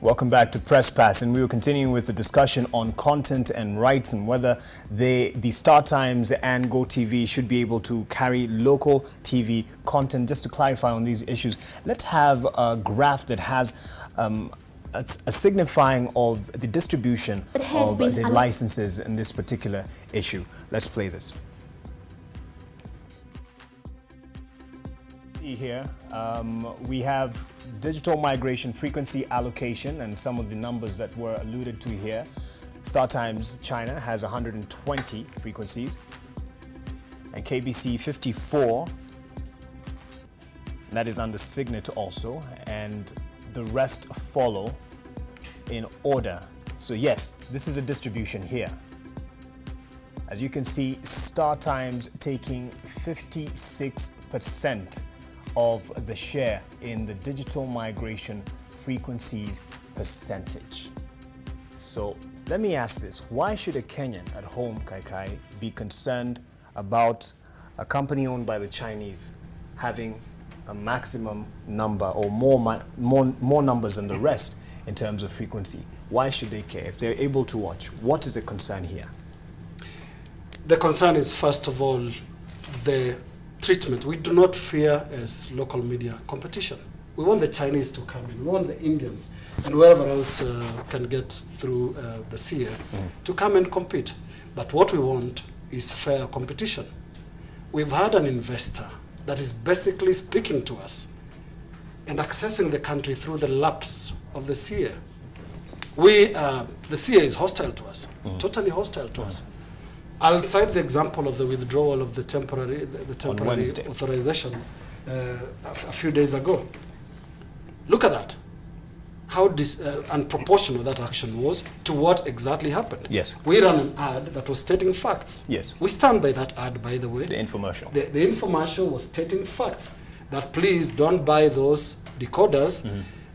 Welcome back to Press Pass, and we were continuing with the discussion on content and rights and whether the Star Times and GoTV should be able to carry local TV content. Just to clarify on these issues, let's have a graph that has a signifying of the distribution of the licenses in this particular issue. Let's play this. Here we have digital migration frequency allocation and some of the numbers that were alluded to here. Star Times China has 120 frequencies and KBC 54, that is under Signet also, and the rest follow in order. So yes, this is a distribution here. As you can see, Star Times taking 56% of the share in the digital migration frequencies percentage. So let me ask this, why should a Kenyan at home, Kai, be concerned about a company owned by the Chinese having a maximum number or more numbers than the rest in terms of frequency? Why should they care if they're able to watch? What is the concern here? The concern is, first of all, the treatment. We do not fear as local media competition. We want the Chinese to come in. We want the Indians and whoever else can get through the CA to come and compete. But what we want is fair competition. We've had an investor that is basically speaking to us and accessing the country through the laps of the CA. The CA is hostile to us, totally hostile to us. I'll cite the example of the withdrawal of the temporary authorization a few days ago. Look at that. How unproportional that action was to what exactly happened. Yes. We ran an ad that was stating facts. Yes. We stand by that ad, by the way. The infomercial. The infomercial was stating facts that please don't buy those decoders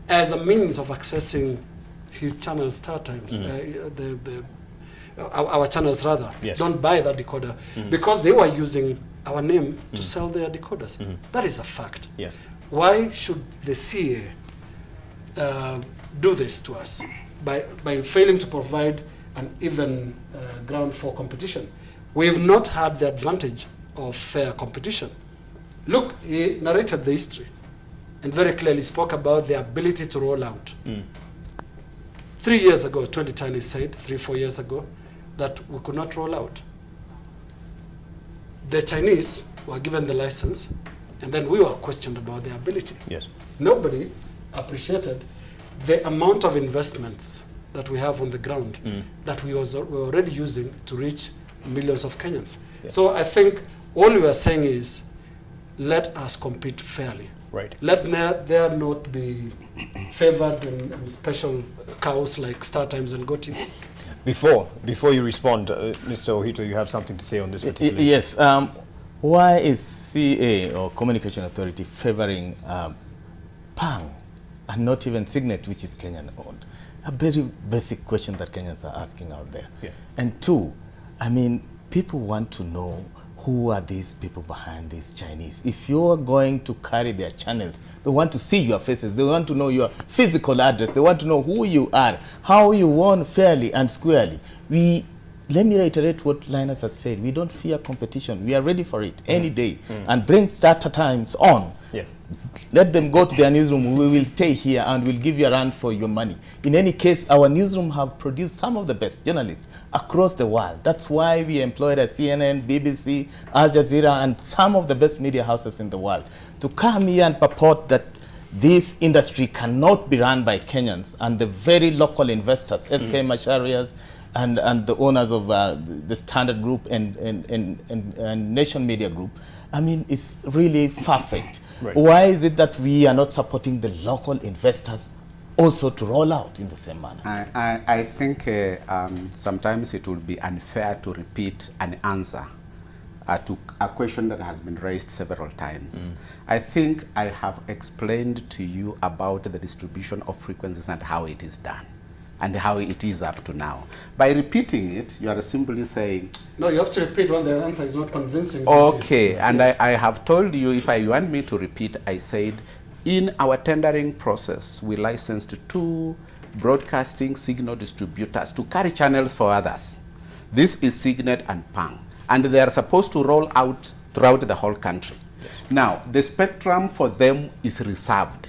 as a means of accessing his channel Star Times, our channels rather. Yes. Don't buy that decoder because they were using our name to sell their decoders. That is a fact. Yes. Why should the CA do this to us by failing to provide an even ground for competition? We have not had the advantage of fair competition. Look, he narrated the history and very clearly spoke about the ability to roll out. 3 years ago, 2010 is said, 3-4 years ago, that we could not roll out. The Chinese were given the license, and then we were questioned about their ability. Yes. Nobody appreciated the amount of investments that we have on the ground that we were already using to reach millions of Kenyans. Yes. So I think all we are saying is, let us compete fairly. Right. Let there not be favored and special cows like Star Times and GoTV. Before you respond, Mr. Ohito, you have something to say on this particular issue. Yes. Why is CA or Communication Authority favoring PANG and not even Signet, which is Kenyan owned? A very basic question that Kenyans are asking out there. Yeah. And two, I mean, people want to know who are these people behind these Chinese. If you're going to carry their channels, they want to see your faces. They want to know your physical address. They want to know who you are, how you won fairly and squarely. Let me reiterate what Linus has said. We don't fear competition. We are ready for it any day. And bring Star Times on. Yes. Let them go to their newsroom. We will stay here and we'll give you a run for your money. In any case, our newsroom have produced some of the best journalists across the world. That's why we employed at CNN, BBC, Al Jazeera, and some of the best media houses in the world to come here and purport that this industry cannot be run by Kenyans and the very local investors, SK Masharias, and the owners of the Standard Group and Nation Media Group. I mean, it's really far-fetched. Right. Why is it that we are not supporting the local investors also to roll out in the same manner? I think sometimes it would be unfair to repeat an answer to a question that has been raised several times. I think I have explained to you about the distribution of frequencies and how it is done and how it is up to now. By repeating it, you are simply saying... No, you have to repeat when the answer is not convincing. Okay, and yes. I have told you, if you want me to repeat, I said, in our tendering process, we licensed 2 broadcasting signal distributors to carry channels for others. This is Signet and Pang, and they are supposed to roll out throughout the whole country. Yes. Now, the spectrum for them is reserved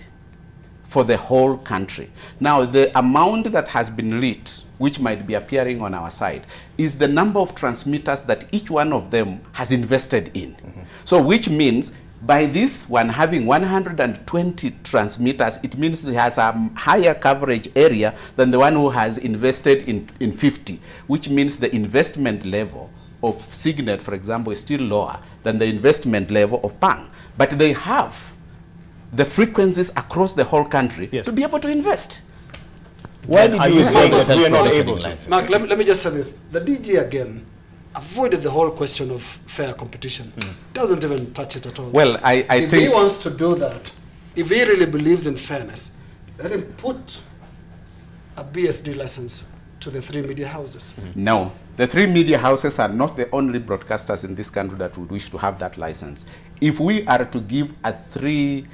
for the whole country. Now, the amount that has been lit, which might be appearing on our side, is the number of transmitters that each one of them has invested in. So, which means by this one having 120 transmitters, it means it has a higher coverage area than the one who has invested in 50, which means the investment level of Signet, for example, is still lower than the investment level of Pang. But they have the frequencies across the whole country to be able to invest. Why did you say that we are not able to? Mark, let me just say this. The DG, again, avoided the whole question of fair competition. Doesn't even touch it at all. Well, I if think... he wants to do that, if he really believes in fairness, let him put a BSD license to the 3 media houses. No. The 3 media houses are not the only broadcasters in this country that would wish to have that license. If we are to give a third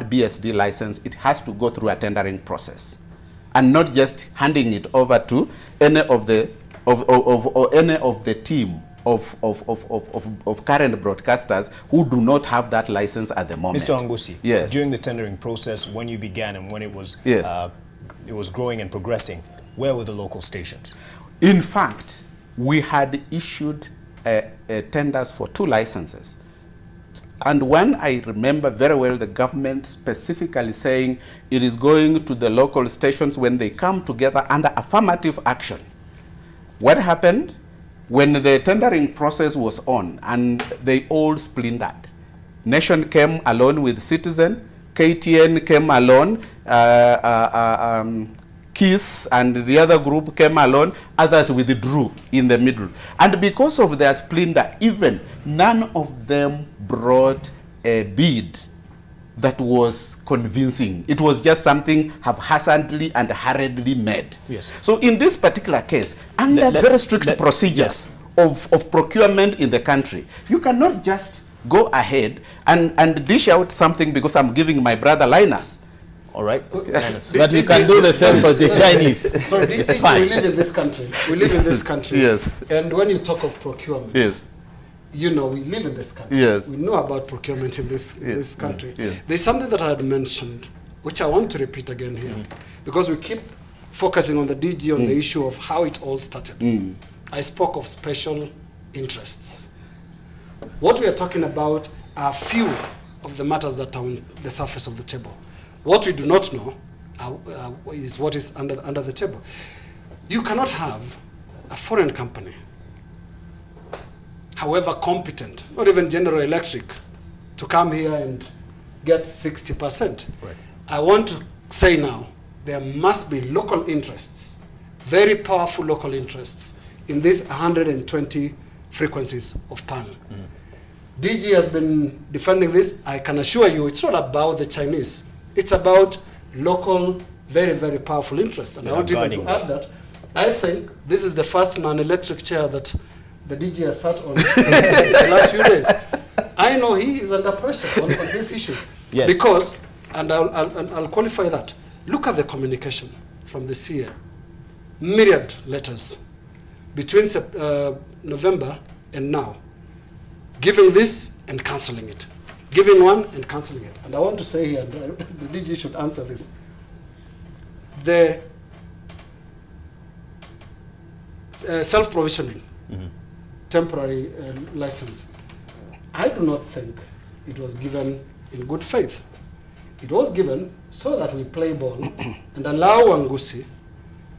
BSD license, it has to go through a tendering process, and not just handing it over to any of the team of current broadcasters who do not have that license at the moment. Mr. Angusi, yes. During the tendering process, when you began and when it was growing and progressing, where were the local stations? In fact, we had issued tenders for 2 licenses. And one, I remember very well, the government specifically saying it is going to the local stations when they come together under affirmative action. What happened? When the tendering process was on and they all splintered, Nation came alone with Citizen, KTN came alone, KISS and the other group came alone, others withdrew in the middle. And because of their splinter, even none of them brought a bid that was convincing. It was just something haphazardly and hurriedly made. Yes. So in this particular case, under very strict procedures of procurement in the country, you cannot just go ahead and dish out something because I'm giving my brother Linus. All right. Yes. But we can do the same for the Chinese. So It's fine. we live in this country. We live in this country. Yes. And when you talk of procurement, Yes. you know, we live in this country. Yes. We know about procurement in this country. Yes. There's something that I had mentioned, which I want to repeat again here, because we keep focusing on the DG on the issue of how it all started. I spoke of special interests. What we are talking about are few of the matters that are on the surface of the table. What we do not know is what is under the table. You cannot have a foreign company, however competent, not even General Electric, to come here and get 60%. Right. I want to say now, there must be local interests, very powerful local interests, in these 120 frequencies of Pang. DG has been defending this. I can assure you it's not about the Chinese. It's about local, very, very powerful interests. And I want even to add that I think this is the first non-electric chair that the DG has sat on the last few days. I know he is under pressure on these issues. Yes. Because, and I'll qualify that, look at the communication from the CA. Myriad letters between November and now, giving this and cancelling it. Giving one and cancelling it. And I want to say here, the DG should answer this. The self-provisioning, temporary license, I do not think it was given in good faith. It was given so that we play ball and allow Angusi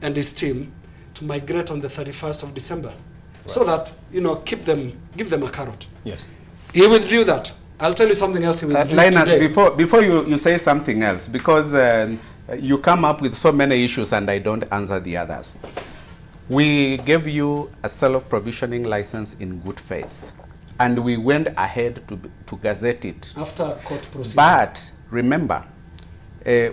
and his team to migrate on the 31st of December. Right. So that, you know, give them a carrot. Yes. He withdrew that. I'll tell you something else he withdrew Linus, today. before you say something else, because you come up with so many issues and I don't answer the others. We gave you a self-provisioning license in good faith, and we went ahead to gazette it. After court procedure. But remember,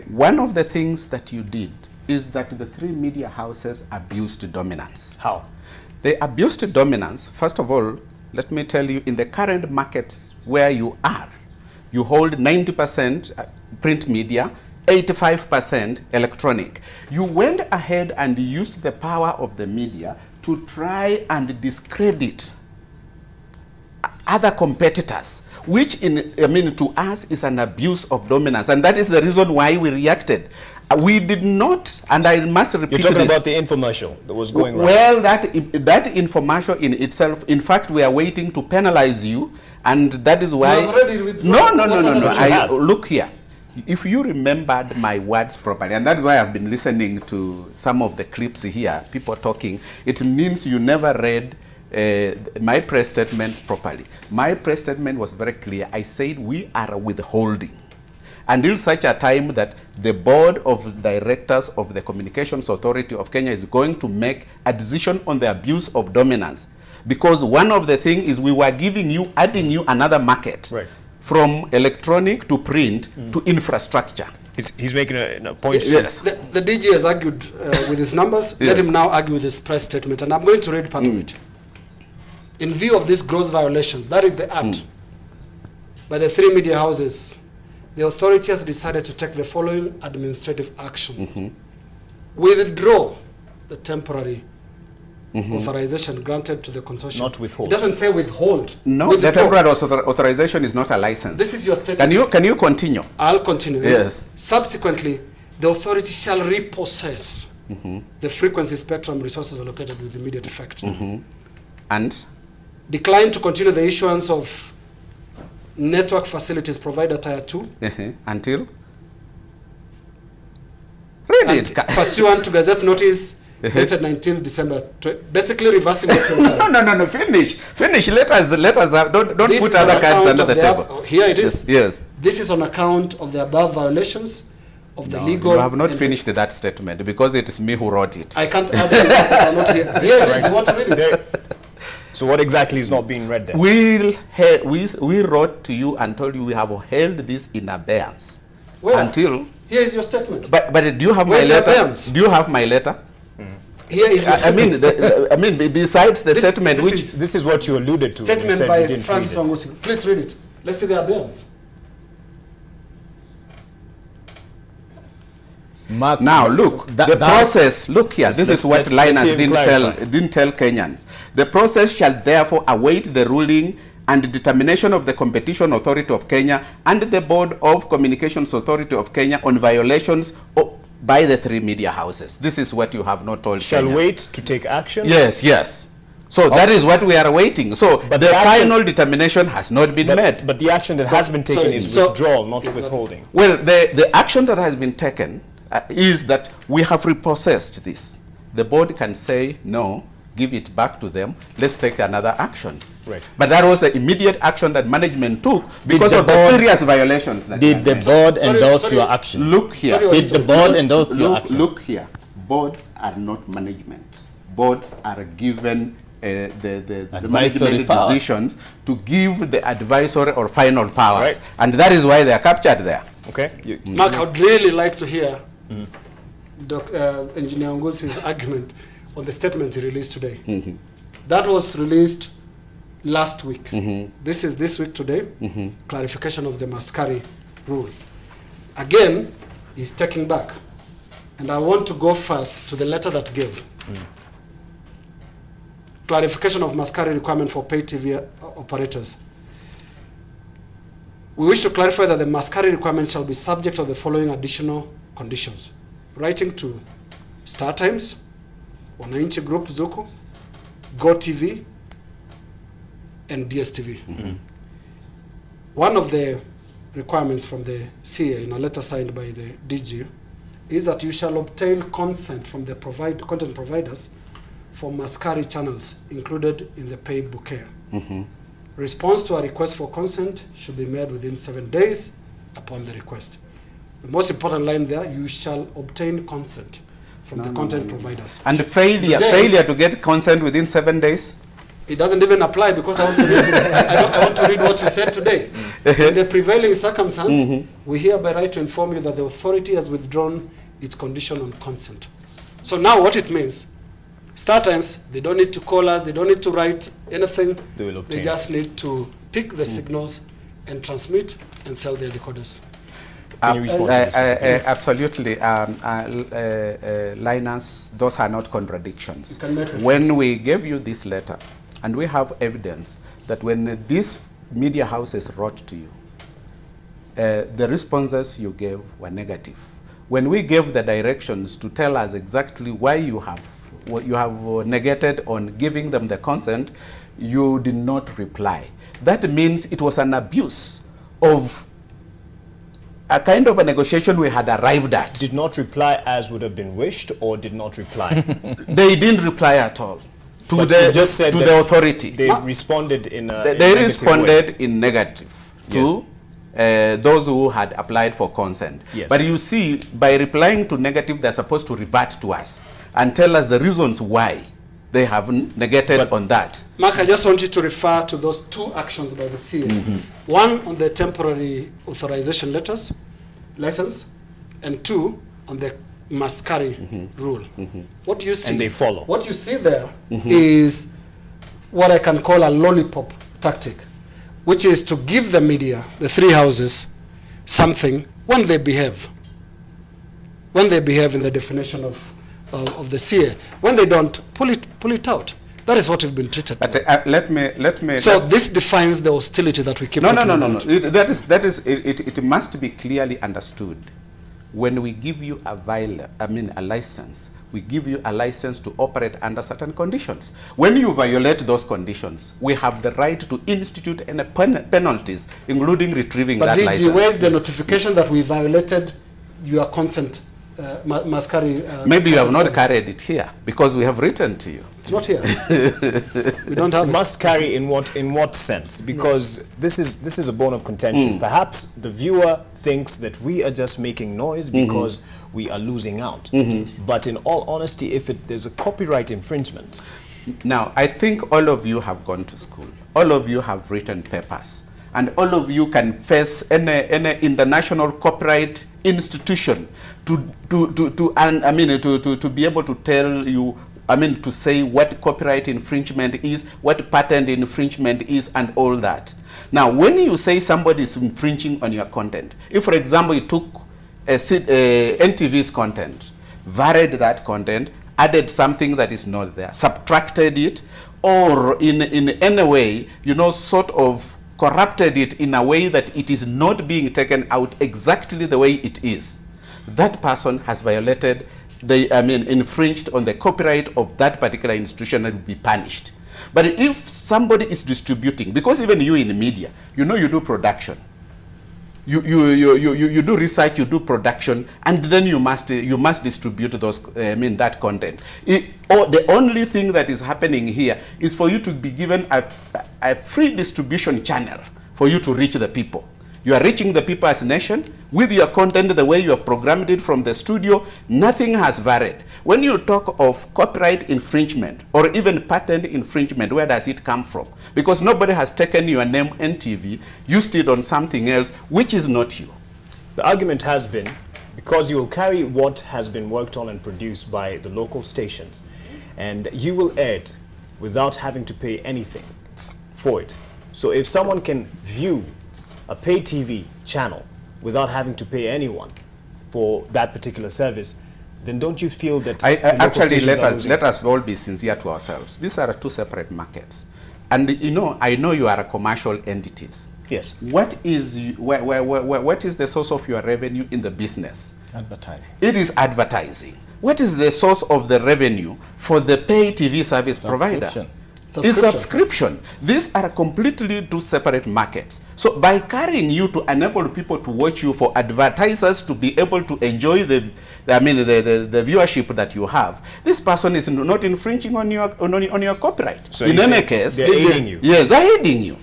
one of the things that you did is that the 3 media houses abused dominance. How? They abused dominance. First of all, let me tell you, in the current markets where you are, you hold 90% print media, 85% electronic. You went ahead and used the power of the media to try and discredit other competitors, which to us is an abuse of dominance, and that is the reason why we reacted. We did not, and I must repeat this. You're talking about the infomercial that was going around. Well, that infomercial in itself, in fact, we are waiting to penalize you, and that is why. You have already withdrawn. No. Look here. If you remembered my words properly, and that's why I've been listening to some of the clips here, people talking, it means you never read my press statement properly. My press statement was very clear. I said we are withholding until such a time that the board of directors of the Communications Authority of Kenya is going to make a decision on the abuse of dominance. Because one of the things is we were adding you another market. Right. From electronic to print to infrastructure. He's making a point. Yes. The DG has argued with his numbers. Yes. Let him now argue with his press statement. And I'm going to read part of it. In view of these gross violations, that is the act, by the three media houses, the authority has decided to take the following administrative action. Withdraw the temporary authorization granted to the consortium. Not withhold. It doesn't say withhold. No, Withdraw. the temporary authorization is not a license. This is your statement. Can you continue? I'll continue. Yes. Subsequently, the authority shall repossess the frequency spectrum resources allocated with immediate effect. And? Decline to continue the issuance of network facilities provider tier 2. Until? Read it. Pursuant to Gazette notice dated 19th December. Basically reversing what you No. Finish. Let us have, don't This put is on other cards account under of the the table. Here it is. Yes. This is on account of the above violations of the legal. You have not finished that statement because it is me who wrote it. I can't add anything that are not here. Here it is. You want to read it? So what exactly is not being read there? We wrote to you and told you we have held this in abeyance. Where? Until. Here is your statement. But do you have Where's my the letter? abeyance? Do you have my letter? Here is your statement. I mean, besides the statement, This is what you alluded to. when you Statement said you by didn't Francis read it. Wangusi. Please read it. Let's see the abeyance. Mark, now look, the process. Look here. This is what Linus didn't tell Kenyans. The process shall therefore await the ruling and determination of the Competition Authority of Kenya and the Board of Communications Authority of Kenya on violations by the three media houses. This is what you have not told Shall Kenyans. wait to take action? Yes. So that is what we are awaiting. So but the final determination has not been made. But the action that has been taken is withdrawal, not withholding. Well, the action that has been taken is that we have repossessed this. The board can say, no, give it back to them, let's take another action. Right. But that was the immediate action that management took because of the serious violations. Did the board endorse your action? Look here. Did the board endorse your action? Look here. Boards are not management. Boards are given the management decisions to give the advisory or final powers. Right. And that is why they are captured there. Okay. Mark, I would really like to hear Engineer Ngusi's argument on the statement he released today. That was released last week. This is this week today. Clarification of the Mascari rule. Again, he's taking back. And I want to go first to the letter that gave. Clarification of Mascari requirement for pay TV operators. We wish to clarify that the Mascari requirement shall be subject to the following additional conditions. Writing to Star Times, Wananchi Group, Zuku, Go TV, and DSTV. One of the requirements from the CA in a letter signed by the DG is that you shall obtain consent from the content providers for Mascari channels included in the paid bouquet. Response to a request for consent should be made within 7 days upon the request. The most important line there, you shall obtain consent from the content providers. And failure to get consent within 7 days? It doesn't even apply because I want to read, I want to read what you said today. In the prevailing circumstance, we hereby write to inform you that the authority has withdrawn its condition on consent. So now what it means, Star Times, they don't need to call us, they don't need to write anything. They just need to pick the signals and transmit and sell their decoders. Can you respond to this particular? Absolutely. Linus, those are not contradictions. You can make reference. When we gave you this letter, and we have evidence that when these media houses wrote to you, the responses you gave were negative. When we gave the directions to tell us exactly why you have negated on giving them the consent, you did not reply. That means it was an abuse of a kind of a negotiation we had arrived at. Did not reply as would have been wished, or did not reply? They didn't reply at all to But the you just said to that the authority. They responded in a They negative responded way. in negative Yes. to those who had applied for consent. Yes. But you see, by replying to negative, they're supposed to revert to us and tell us the reasons why they have negated on that. Mark, I just want you to refer to those two actions by the CA. One on the temporary authorization letters, license, and two on the must carry rule. What do you see? And they follow. What you see there is what I can call a lollipop tactic, which is to give the media, the three houses, something when they behave. When they behave in the definition of the CA. When they don't, pull it out. That is what we've been treated. But let me. So this defines the hostility that we keep No. talking about. It must be clearly understood. When we give you a license, we give you a license to operate under certain conditions. When you violate those conditions, we have the right to institute any penalties, including retrieving But that license. where's the notification that we violated your consent? Must carry. Maybe you have consent not carried it here because we have written to you. It's not here. We don't have it. Must carry in what sense? Because this is a bone of contention. Perhaps the viewer thinks that we are just making noise because we are losing out. But in all honesty, if there's a copyright infringement. Now, I think all of you have gone to school. All of you have written papers. And all of you can face any international copyright institution to be able to tell you, to say what copyright infringement is, what patent infringement is, and all that. Now, when you say somebody is infringing on your content, if, for example, you took NTV's content, varied that content, added something that is not there, subtracted it, or in any way, sort of corrupted it in a way that it is not being taken out exactly the way it is, that person has violated infringed on the copyright of that particular institution and will be punished. But if somebody is distributing, because even you in the media, you do production, you do research, you do production, and then you must distribute those that content. The only thing that is happening here is for you to be given a free distribution channel for you to reach the people. You are reaching the people as a nation with your content the way you have programmed it from the studio. Nothing has varied. When you talk of copyright infringement or even patent infringement, where does it come from? Because nobody has taken your name NTV, used it on something else, which is not you. The argument has been, because you will carry what has been worked on and produced by the local stations, and you will air it without having to pay anything for it. So if someone can view a pay TV channel without having to pay anyone for that particular service, then don't you feel that actually let us all be sincere to ourselves. These are two separate markets, and I know you are commercial entities. Yes. What is the source of your revenue in the business? Advertising. It is advertising. What is the source of the revenue for the pay TV service provider? It's subscription. These are completely two separate markets. So by carrying you to enable people to watch you, for advertisers to be able to enjoy the viewership that you have, this person is not infringing on your copyright. So in any case, they're aiding you. Yes, they're aiding you.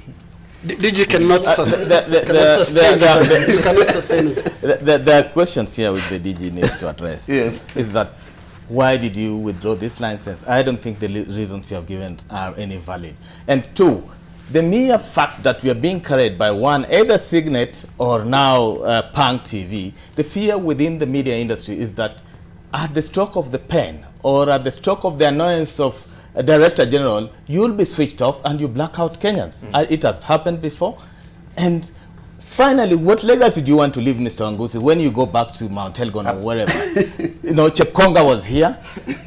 DG cannot sustain it. There are questions here which the DG needs to address. Yes. Is that why did you withdraw this license? I don't think the reasons you have given are any valid. And two, the mere fact that we are being carried by one, either Signet or now Punk TV, the fear within the media industry is that at the stroke of the pen or at the stroke of the annoyance of a Director General, you'll be switched off and you black out Kenyans. It has happened before. And Finally, what legacy do you want to leave, Mr. Wangusi, when you go back to Mount Elgon or wherever? You know, Chepkonga was here.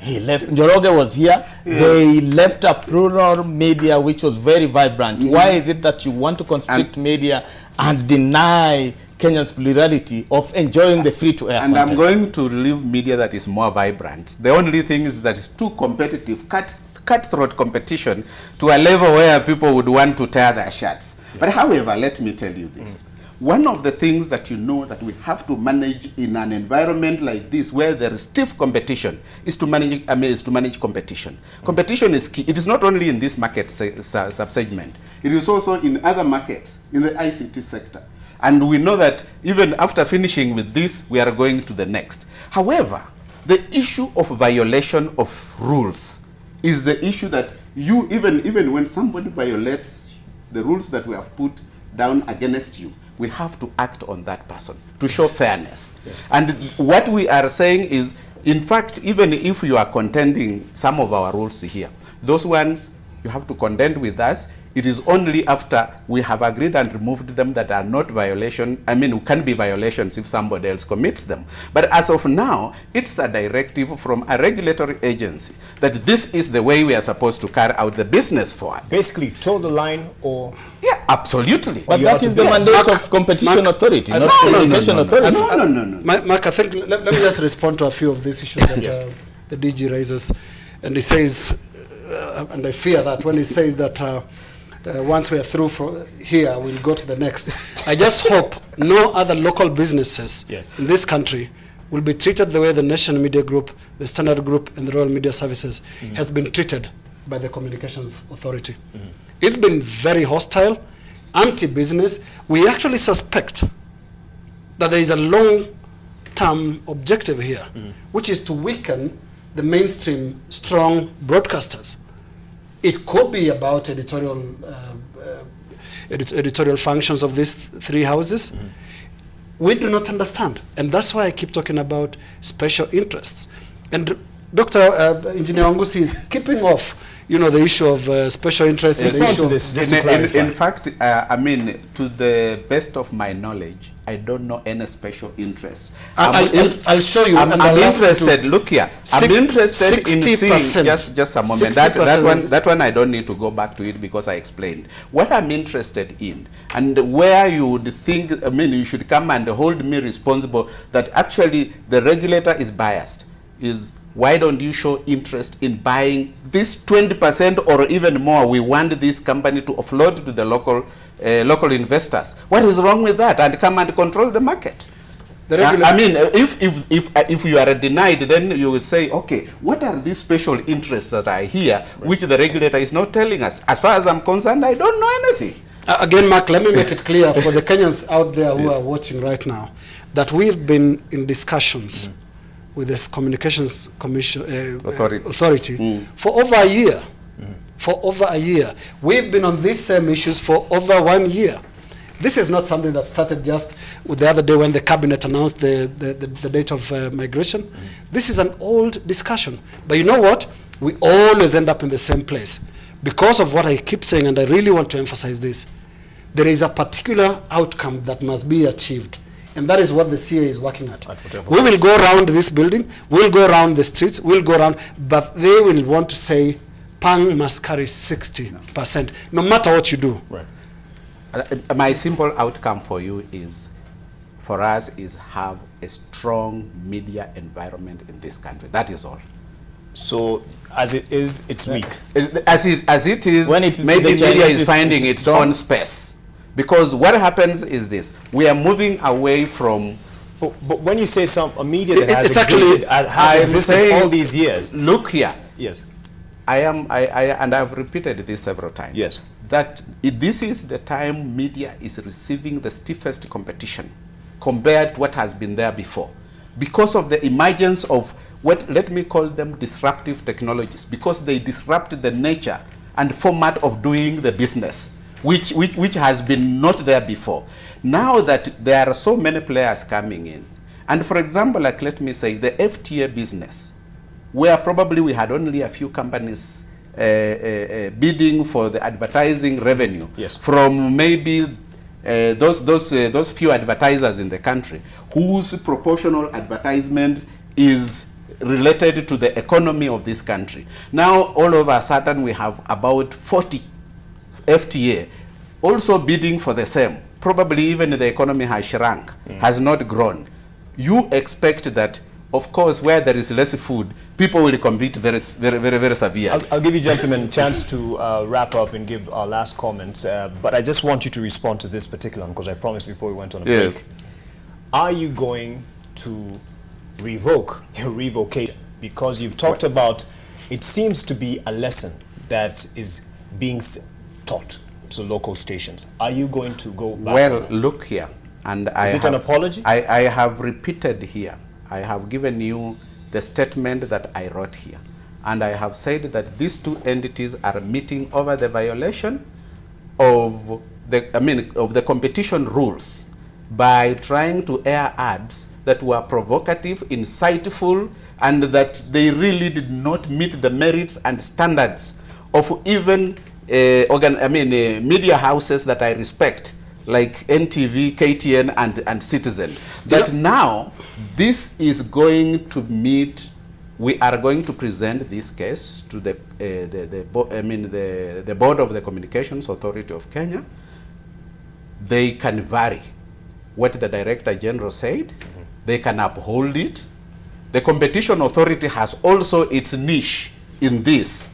He left. Njoroge was here. Yeah. They left a plural media which was very vibrant. Why is it that you want to constrict media and deny Kenyans' plurality of enjoying the free-to-air content? And I'm going to leave media that is more vibrant. The only thing is that it's too competitive, cutthroat competition to a level where people would want to tear their shirts. Yeah. But however, let me tell you this. One of the things that you know that we have to manage in an environment like this, where there is stiff competition, is to manage competition. Competition is key. It is not only in this market subsegment. It is also in other markets, in the ICT sector. And we know that even after finishing with this, we are going to the next. However, the issue of violation of rules is the issue that you, even when somebody violates the rules that we have put down against you, we have to act on that person to show fairness. Yes. And what we are saying is, in fact, even if you are contending some of our rules here, those ones you have to contend with us. It is only after we have agreed and removed them that are not violation. I mean, it can be violations if somebody else commits them. But as of now, it's a directive from a regulatory agency that this is the way we are supposed to carry out the business forward. Basically, toe the line or... Yeah, absolutely. But that is the mandate of competition authority, not education authority. No. Mark, I think, let me just respond to a few of these issues that the DG raises. And he says, and I fear that when he says that once we are through here, we'll go to the next. I just hope no other local businesses in this country will be treated the way the National Media Group, the Standard Group, and the Royal Media Services has been treated by the Communications Authority. It's been very hostile, anti-business. We actually suspect that there is a long-term objective here, which is to weaken the mainstream strong broadcasters. It could be about editorial functions of these three houses. We do not understand, and that's why I keep talking about special interests. And Dr. Engineer Wangusi is keeping off, the issue of special interests. And the issue of in fact, I mean, to the best of my knowledge, I don't know any special interest. I'll show you. I'm interested. Look here. I'm interested in seeing. Just a moment. That one I don't need to go back to it because I explained. What I'm interested in, and where you would think, I mean, you should come and hold me responsible that actually the regulator is biased, is why don't you show interest in buying this 20% or even more? We want this company to offload to the local investors. What is wrong with that? And come and control the market. I mean, if you are denied, then you will say, okay, what are these special interests that are here, which the regulator is not telling us? As far as I'm concerned, I don't know anything. Again, Mark, let me make it clear for the Kenyans out there who are watching right now, that we've been in discussions with this Communications Commission Authority for over a year. For over a year. We've been on these same issues for over 1 year. This is not something that started just with the other day when the cabinet announced the date of migration. This is an old discussion. But you know what? We always end up in the same place. Because of what I keep saying, and I really want to emphasize this, there is a particular outcome that must be achieved. And that is what the CA is working at. We will go around this building, we'll go around the streets, we'll go around, but they will want to say, Pang must carry 60%, no matter what you do. Right. My simple outcome for you is, for us, is have a strong media environment in this country. That is all. So, as it is, it's weak. As it is, when it is maybe media is finding its own space. Because what happens is this: we are moving away from. But when you say a media that has existed all these years, look here. Yes, and I've repeated this several times. Yes, that this is the time media is receiving the stiffest competition compared to what has been there before, because of the emergence of what, let me call them, disruptive technologies, because they disrupt the nature and format of doing the business, which has been not there before. Now that there are so many players coming in, and for example, like let me say the FTA business, where probably we had only a few companies bidding for the advertising revenue, from maybe those few advertisers in the country whose proportional advertisement is related to the economy of this country. Now, all of a sudden, we have about 40 FTA also bidding for the same. Probably even the economy has shrunk, has not grown. You expect that, of course, where there is less food, people will compete very severe. I'll give you gentlemen a chance to wrap up and give our last comments, but I just want you to respond to this particular one because I promised before we went on a break. Are you going to revoke your revocation? Because you've talked about, it seems to be a lesson that is being taught to local stations. Are you going to go back? Well, look here. And is it an apology? I have repeated here. I have given you the statement that I wrote here. And I have said that these two entities are meeting over the violation of the competition rules by trying to air ads that were provocative, insightful, and that they really did not meet the merits and standards of even media houses that I respect, like NTV, KTN, and Citizen. That now this is going to meet. We are going to present this case to the board of the Communications Authority of Kenya. They can vary what the Director General said. They can uphold it. The Competition Authority has also its niche in this.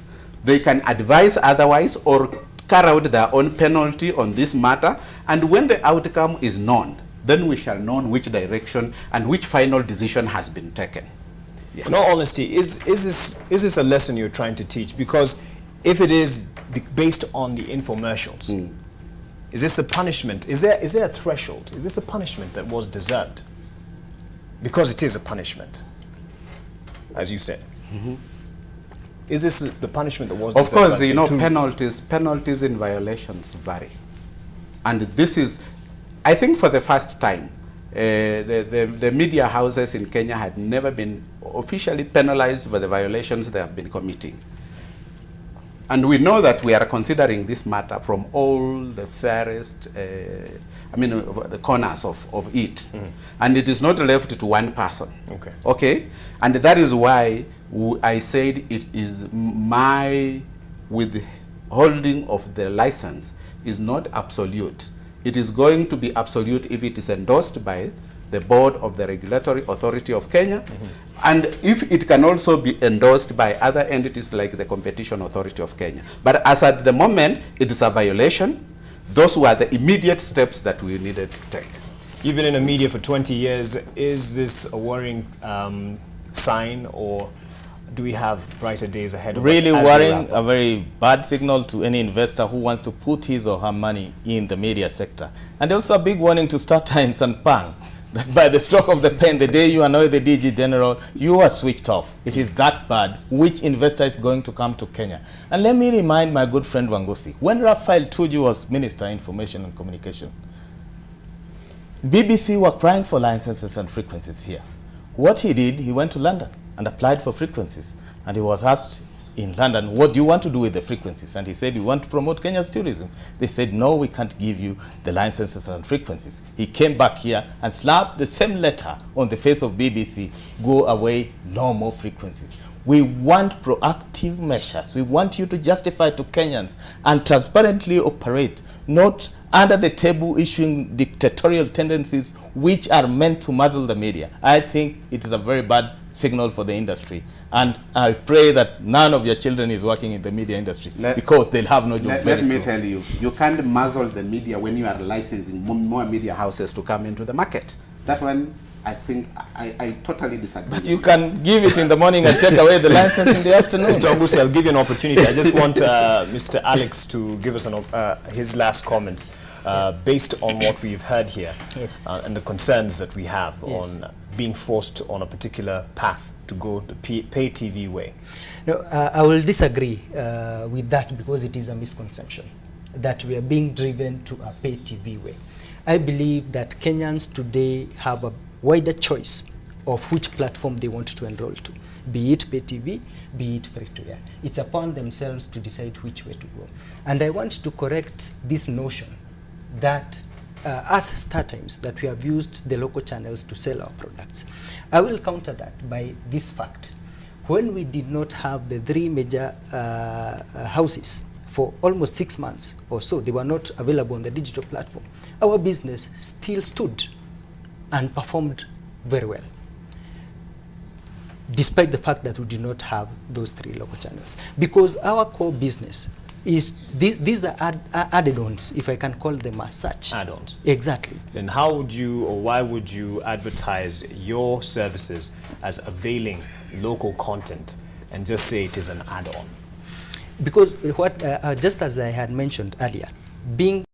They can advise otherwise or carry out their own penalty on this matter. And when the outcome is known, then we shall know which direction and which final decision has been taken. Yeah. In all honesty, is this a lesson you're trying to teach? Because if it is based on the infomercials, is this a punishment? Is there a threshold? Is this a punishment that was deserved? Because it is a punishment, as you said. Is this the punishment that was deserved? Of course, you know, penalties in violations vary. And this is, I think for the first time, the media houses in Kenya had never been officially penalized for the violations they have been committing. And we know that we are considering this matter from all the fairest, the corners of it. And it is not left to one person. Okay? And that is why I said it is my withholding of the license is not absolute. It is going to be absolute if it is endorsed by the board of the Regulatory Authority of Kenya, and if it can also be endorsed by other entities like the Competition Authority of Kenya. But as at the moment, it is a violation. Those were the immediate steps that we needed to take. You've been in the media for 20 years. Is this a worrying sign, or do we have brighter days ahead of us? Really worrying, a very bad signal to any investor who wants to put his or her money in the media sector. And also a big warning to Star Times and Pang, that by the stroke of the pen, the day you annoy the DG General, you are switched off. It is that bad. Which investor is going to come to Kenya? And let me remind my good friend Wangosi, when Raphael Tuju was Minister of Information and Communication, BBC were crying for licenses and frequencies here. What he did, he went to London and applied for frequencies. And he was asked in London, what do you want to do with the frequencies? And he said, we want to promote Kenya's tourism. They said, no, we can't give you the licenses and frequencies. He came back here and slapped the same letter on the face of BBC, go away, no more frequencies. We want proactive measures. We want you to justify to Kenyans and transparently operate, not under the table issuing dictatorial tendencies which are meant to muzzle the media. I think it is a very bad signal for the industry. And I pray that none of your children is working in the media industry because they'll have no job very soon. Let me tell you, you can't muzzle the media when you are licensing more media houses to come into the market. That one, I think, I totally disagree. But you can give it in the morning and take away the license in the afternoon. Mr. Augusti, I'll give you an opportunity. I just want Mr. Alex to give us his last comment based on what we've heard here and the concerns that we have on being forced on a particular path to go the pay TV way. No, I will disagree with that because it is a misconception that we are being driven to a pay TV way. I believe that Kenyans today have a wider choice of which platform they want to enroll to, be it pay TV, be it free to air. It's upon themselves to decide which way to go. And I want to correct this notion that us Star Times, that we have used the local channels to sell our products. I will counter that by this fact. When we did not have the 3 major houses for almost 6 months or so, they were not available on the digital platform, our business still stood and performed very well, despite the fact that we did not have those 3 local channels. Because our core business is, these are add-ons, if I can call them as such. Add-ons. Exactly. Then how would you, or why would you advertise your services as availing local content and just say it is an add-on? Because what, just as I had mentioned earlier, being